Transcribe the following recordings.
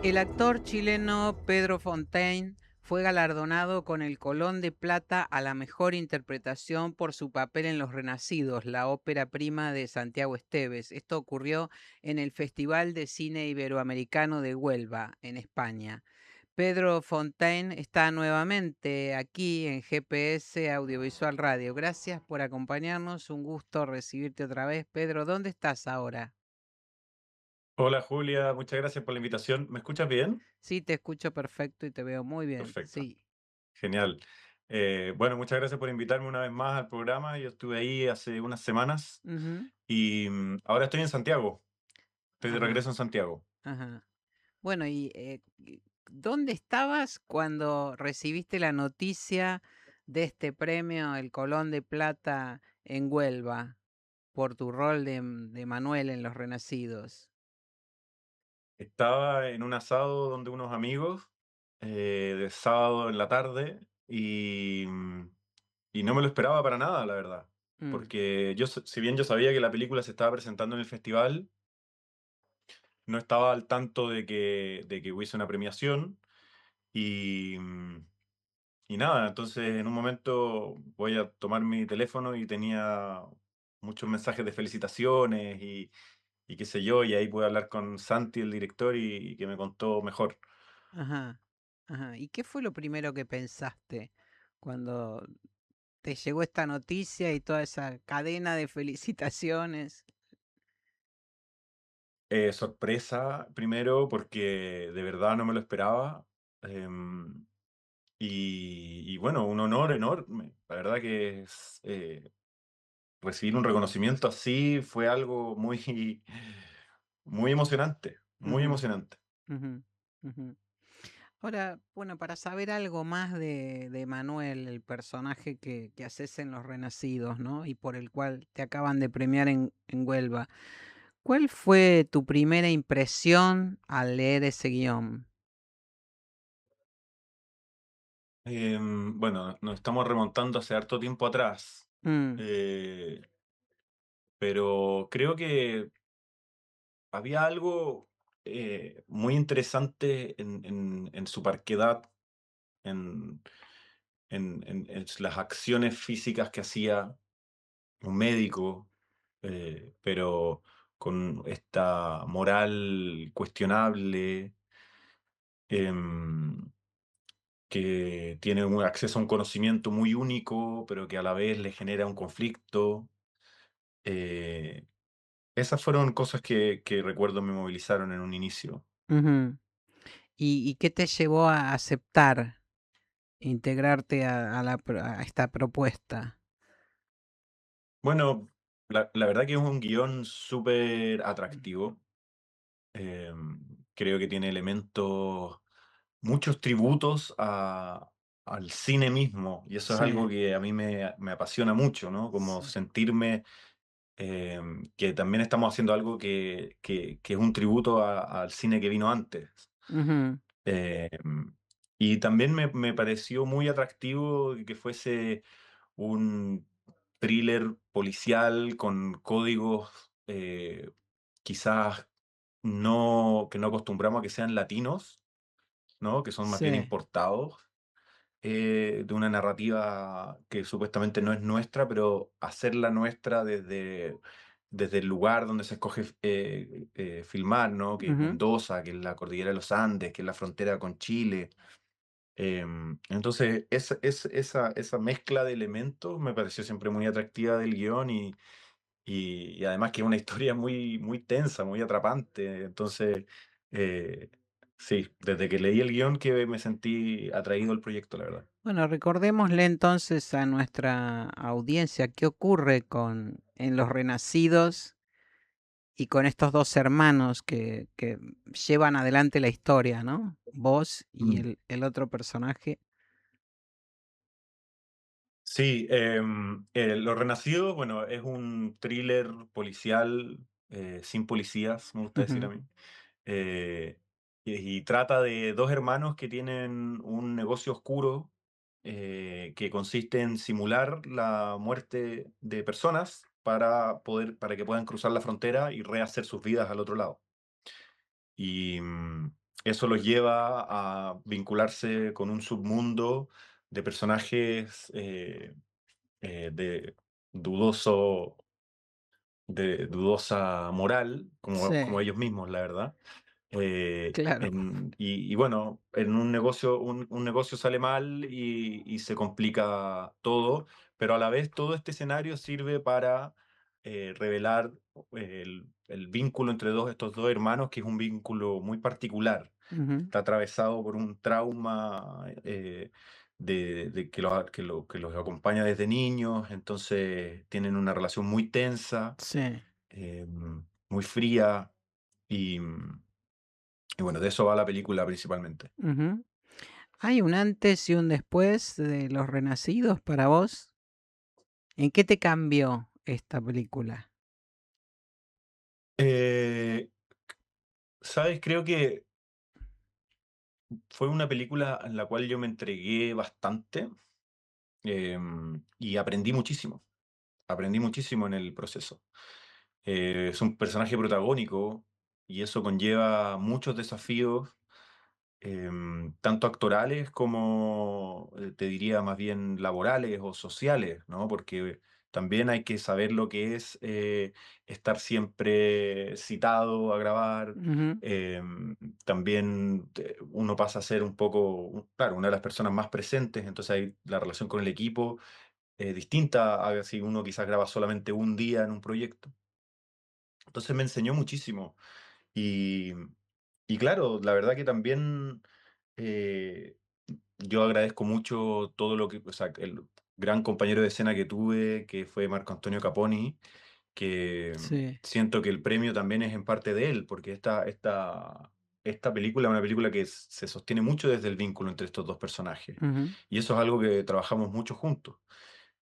El actor chileno Pedro Fontaine fue galardonado con el Colón de Plata a la mejor interpretación por su papel en Los Renacidos, la ópera prima de Santiago Esteves. Esto ocurrió en el Festival de Cine Iberoamericano de Huelva, en España. Pedro Fontaine está nuevamente aquí en GPS Audiovisual Radio. Gracias por acompañarnos. Un gusto recibirte otra vez. Pedro, ¿dónde estás ahora? Hola Julia, muchas gracias por la invitación. ¿Me escuchas bien? Sí, te escucho perfecto y te veo muy bien. Perfecto, Sí. genial. Bueno, muchas gracias por invitarme una vez más al programa. Yo estuve ahí hace unas semanas Ujú. y ahora estoy en Santiago. Estoy de Ajá, regreso en Santiago. ajá. Bueno, ¿dónde estabas cuando recibiste la noticia de este premio, el Colón de Plata en Huelva, por tu rol de Manuel en Los Renacidos? Estaba en un asado donde unos amigos, de sábado en la tarde, y no me lo esperaba para nada, la verdad. Mm, Porque yo, si bien yo sabía que la película se estaba presentando en el festival, no estaba al tanto de que hubiese una premiación. Y, y nada, entonces en un momento voy a tomar mi teléfono y tenía muchos mensajes de felicitaciones y qué sé yo, y ahí pude hablar con Santi, el director, y que me contó mejor. ajá, ajá. ¿Y qué fue lo primero que pensaste cuando te llegó esta noticia y toda esa cadena de felicitaciones? Sorpresa primero porque de verdad no me lo esperaba. em, y bueno, un honor enorme. La verdad que recibir un reconocimiento así fue algo muy, muy emocionante, muy Ujú, emocionante. ujú, ujú. Ahora, bueno, para saber algo más de Manuel, el personaje que haces en Los Renacidos, ¿no? Y por el cual te acaban de premiar en Huelva, ¿cuál fue tu primera impresión al leer ese guión? Bueno, nos estamos remontando hace harto tiempo atrás, Mm, eh, pero creo que había algo muy interesante en su parquedad, en, en las acciones físicas que hacía un médico, pero con esta moral cuestionable, em, que tiene un acceso a un conocimiento muy único, pero que a la vez le genera un conflicto. Eh, Esas fueron cosas que recuerdo me movilizaron en un inicio. ujú. ¿Y qué te llevó a aceptar integrarte a esta propuesta? Bueno, la verdad que es un guión súper atractivo. Creo que tiene elementos, muchos tributos al cine mismo, y eso es algo Sí, que a mí me apasiona mucho, ¿no? Como sí. sentirme que también estamos haciendo algo que es un tributo al cine que vino antes. Ujú, Em, y también me pareció muy atractivo que fuese un thriller policial con códigos quizás que no acostumbramos a que sean latinos, ¿no? Que son más bien sí. importados, de una narrativa que supuestamente no es nuestra, pero hacerla nuestra desde el lugar donde se escoge filmar, ¿no? Que es Ujú, Mendoza, que es la cordillera de los Andes, que es la frontera con Chile. Entonces, esa mezcla de elementos me pareció siempre muy atractiva del guión y además que es una historia muy, muy tensa, muy atrapante. Entonces, eh, sí, desde que leí el guión que me sentí atraído al proyecto, la verdad. bueno, recordémosle entonces a nuestra audiencia qué ocurre en Los Renacidos y con estos dos hermanos que llevan adelante la historia, ¿no? Vos y Mm. el otro personaje. Sí, Los Renacidos, bueno, es un thriller policial sin policías, me gusta decir a Ujú, mí. Eh, y trata de dos hermanos que tienen un negocio oscuro que consiste en simular la muerte de personas para que puedan cruzar la frontera y rehacer sus vidas al otro lado. Y eso los lleva a vincularse con un submundo de personajes de dudoso, de dudosa moral, como Sí, ellos mismos, la verdad. claro. Y bueno, en un negocio sale mal y se complica todo, pero a la vez todo este escenario sirve para revelar el vínculo entre estos dos hermanos, que es un vínculo muy particular. Ujú. Está atravesado por un trauma que los acompaña desde niños, entonces tienen una relación muy tensa, Sí. muy fría, y, y bueno, de eso va la película principalmente. Ujú. ¿Hay un antes y un después de Los Renacidos para vos? ¿En qué te cambió esta película? Eh, ¿Sabes? Creo que fue una película en la cual yo me entregué bastante, y aprendí muchísimo en el proceso. Es un personaje protagónico y eso conlleva muchos desafíos, tanto actorales como, te diría más bien laborales o sociales, ¿no? Porque también hay que saber lo que es estar siempre citado a grabar. Ujú. También uno pasa a ser un poco, claro, una de las personas más presentes, entonces hay la relación con el equipo distinta a si uno quizás graba solamente un día en un proyecto. Entonces me enseñó muchísimo. Y, y claro, la verdad que también eh, yo agradezco mucho todo lo que, o sea, el gran compañero de escena que tuve, que fue Marco Antonio Caponi, que Sí. siento que el premio también es en parte de él, porque esta película es una película que se sostiene mucho desde el vínculo entre estos dos personajes. Ujú. Y eso es algo que trabajamos mucho juntos.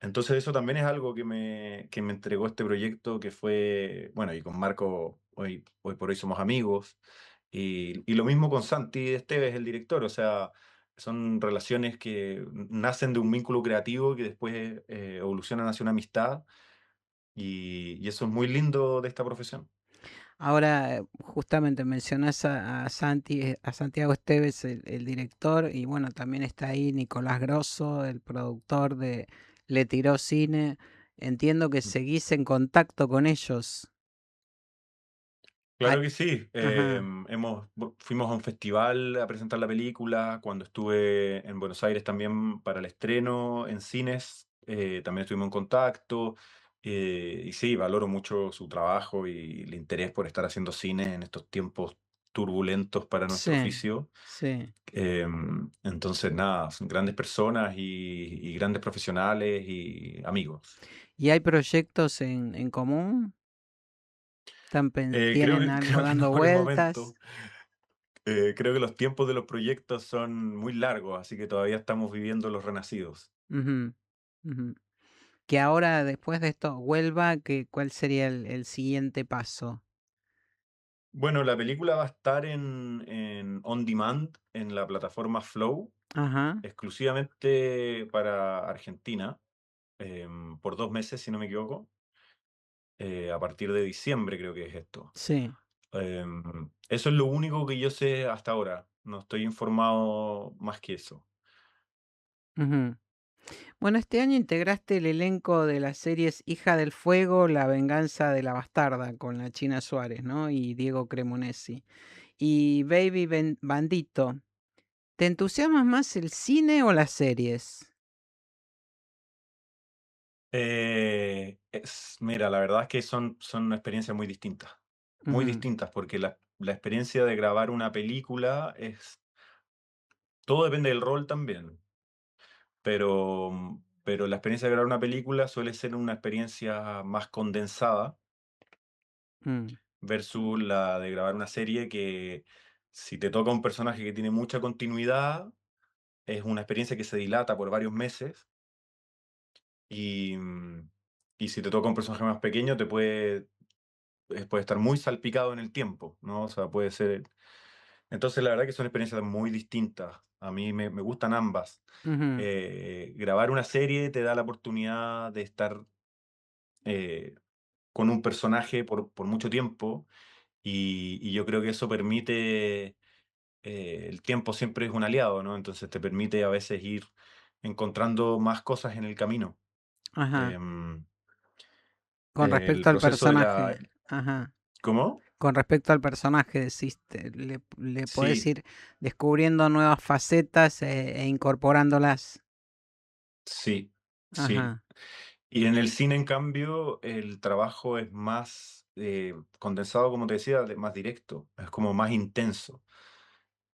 Entonces eso también es algo que me entregó este proyecto que fue, bueno, y con Marco hoy por hoy somos amigos, y lo mismo con Santi Esteves, el director, o sea, son relaciones que nacen de un vínculo creativo que después evolucionan hacia una amistad, y eso es muy lindo de esta profesión. Ahora, justamente mencionás a Santi, a Santiago Esteves, el director, y bueno, también está ahí Nicolás Grosso, el productor de Le Tiró Cine. Entiendo que seguís en contacto con ellos. Ay, Claro que sí. ajá, Fuimos a un festival a presentar la película. Cuando estuve en Buenos Aires también para el estreno en cines, también estuvimos en contacto. Y sí, valoro mucho su trabajo y el interés por estar haciendo cine en estos tiempos turbulentos para nuestro sí, oficio. sí. Entonces, nada, son grandes personas y grandes profesionales y amigos. ¿Y hay proyectos en común? ¿Tienen algo Creo que no dando por el vueltas? momento. Creo que los tiempos de los proyectos son muy largos, así que todavía estamos viviendo los renacidos. Ujú, ujú. Que ahora, después de esto, vuelva, ¿cuál sería el siguiente paso? Bueno, la película va a estar en On Demand, en la plataforma Flow, Ajá, exclusivamente para Argentina, por 2 meses, si no me equivoco. A partir de diciembre creo que es esto. sí. Eso es lo único que yo sé hasta ahora. No estoy informado más que eso. Ujú. Bueno, este año integraste el elenco de las series Hija del Fuego, La Venganza de la Bastarda, con la China Suárez, ¿no? Y Diego Cremonesi. Y Bandito. ¿Te entusiasma más el cine o las series? Mira, la verdad es que son experiencias muy Ujú, distintas, porque la experiencia de grabar una película todo depende del rol también, pero la experiencia de grabar una película suele ser una experiencia más condensada mm, versus la de grabar una serie que si te toca un personaje que tiene mucha continuidad, es una experiencia que se dilata por varios meses y, y si te toca un personaje más pequeño, puede estar muy salpicado en el tiempo, ¿no? O sea, puede ser. Entonces, la verdad que son experiencias muy distintas. A mí me gustan ambas. ujú, Grabar una serie te da la oportunidad de estar eh, con un personaje por mucho tiempo y yo creo que eso permite el tiempo siempre es un aliado, ¿no? Entonces te permite a veces ir encontrando más cosas en el camino. Ajá. Em, Con el respecto al proceso de la... personaje. Ajá. ¿Cómo? Con respecto al personaje, decís, le podés Sí, ir descubriendo nuevas facetas e incorporándolas. sí, sí. Ajá. Y en el cine, en cambio, el trabajo es más condensado, como te decía, más directo, es como más intenso.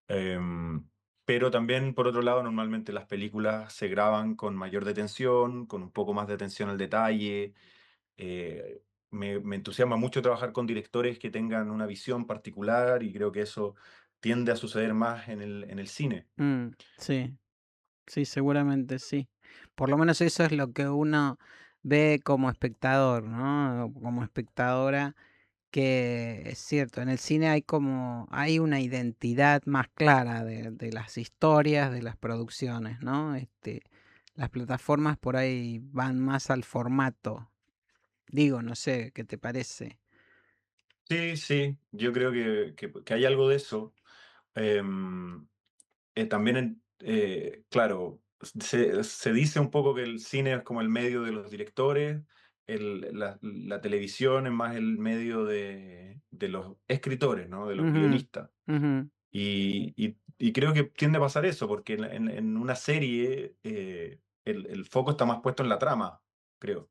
Em, pero también, por otro lado, normalmente las películas se graban con mayor detención, con un poco más de atención al detalle. Eh, me entusiasma mucho trabajar con directores que tengan una visión particular y creo que eso tiende a suceder más en el cine. Sí, sí, seguramente sí. Por lo menos eso es lo que uno ve como espectador, ¿no? Como espectadora, que es cierto, en el cine hay una identidad más clara de las historias, de las producciones, ¿no? Las plataformas por ahí van más al formato. Digo, no sé, ¿qué te parece? Sí, sí, yo creo que hay algo de eso. Em, también, claro, se dice un poco que el cine es como el medio de los directores, la televisión es más el medio de los escritores, ¿no? De los Ujú, guionistas. ujú, Y creo que tiende a pasar eso, porque en una serie el foco está más puesto en la trama, creo.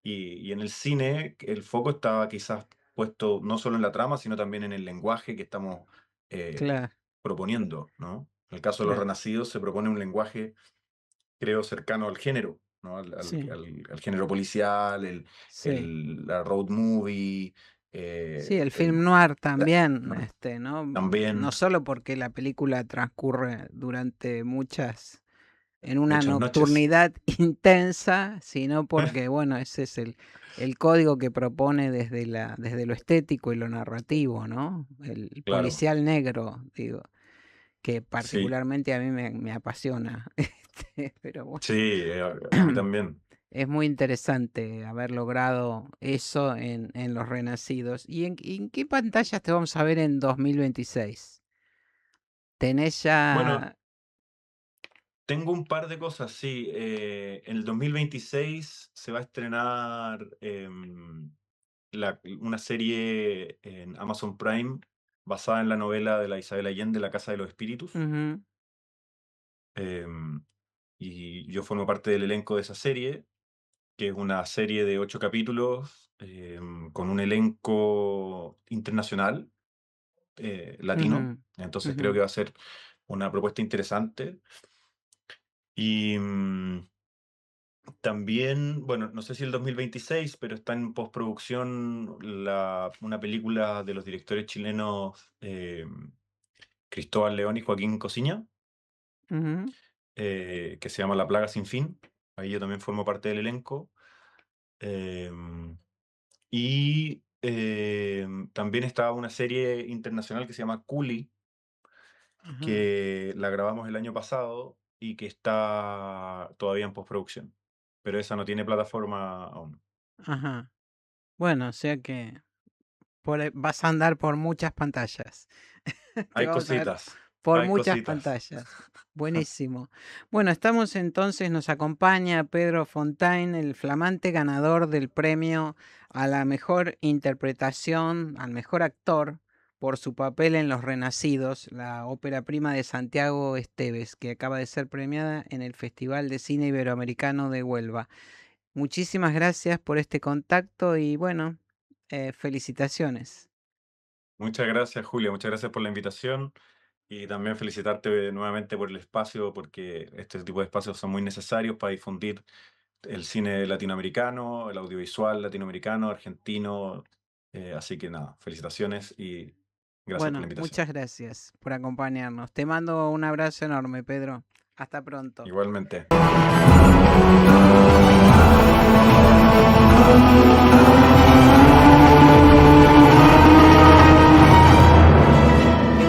Y en el cine el foco está quizás puesto no solo en la trama, sino también en el lenguaje que estamos claro, proponiendo, ¿no? En el caso de Los claro. Renacidos se propone un lenguaje, creo, cercano al género, ¿no? Sí, Al género policial, sí. la road movie, Sí, el el, film noir la- también, ¿no? ¿no? También No solo porque la película transcurre durante en una Muchas noches. nocturnidad intensa, sino porque, bueno, ese es el código que propone desde lo estético y lo narrativo, ¿no? El Claro, policial negro, digo, que sí, particularmente a mí me apasiona. Pero bueno. sí, a mí también. Es muy interesante haber logrado eso en Los Renacidos. ¿En qué pantallas te vamos a ver en 2026? ¿Tenés Bueno, ya... tengo un par de cosas, sí. En el 2026 se va a estrenar una serie en Amazon Prime basada en la novela de la Isabel Allende, La Casa de los Espíritus. Ujú, Em, y yo formo parte del elenco de esa serie, que es una serie de 8 capítulos con un elenco internacional latino. ujú, Entonces ujú, creo que va a ser una propuesta interesante. Y también, bueno, no sé si el 2026, pero está en postproducción una película de los directores chilenos Cristóbal León y Joaquín Cosiña, ujú, que se llama La Plaga Sin Fin. Ahí yo también formo parte del elenco. Y también está una serie internacional que se llama Culi, ajá, que la grabamos el año pasado y que está todavía en postproducción. Pero esa no tiene plataforma aún. ajá. Bueno, o sea que vas a andar por muchas pantallas. Te Hay vamos a ver cositas, por hay muchas cositas. pantallas. Buenísimo. Bueno, estamos entonces, nos acompaña Pedro Fontaine, el flamante ganador del premio a la mejor interpretación, al mejor actor, por su papel en Los Renacidos, la ópera prima de Santiago Esteves, que acaba de ser premiada en el Festival de Cine Iberoamericano de Huelva. Muchísimas gracias por este contacto y bueno, felicitaciones. Muchas gracias, Julia. Muchas gracias por la invitación y también felicitarte nuevamente por el espacio, porque este tipo de espacios son muy necesarios para difundir el cine latinoamericano, el audiovisual latinoamericano, argentino. Así que nada, felicitaciones y gracias por la Bueno, invitación. muchas gracias por acompañarnos. Te mando un abrazo enorme, Pedro. Hasta pronto. Igualmente.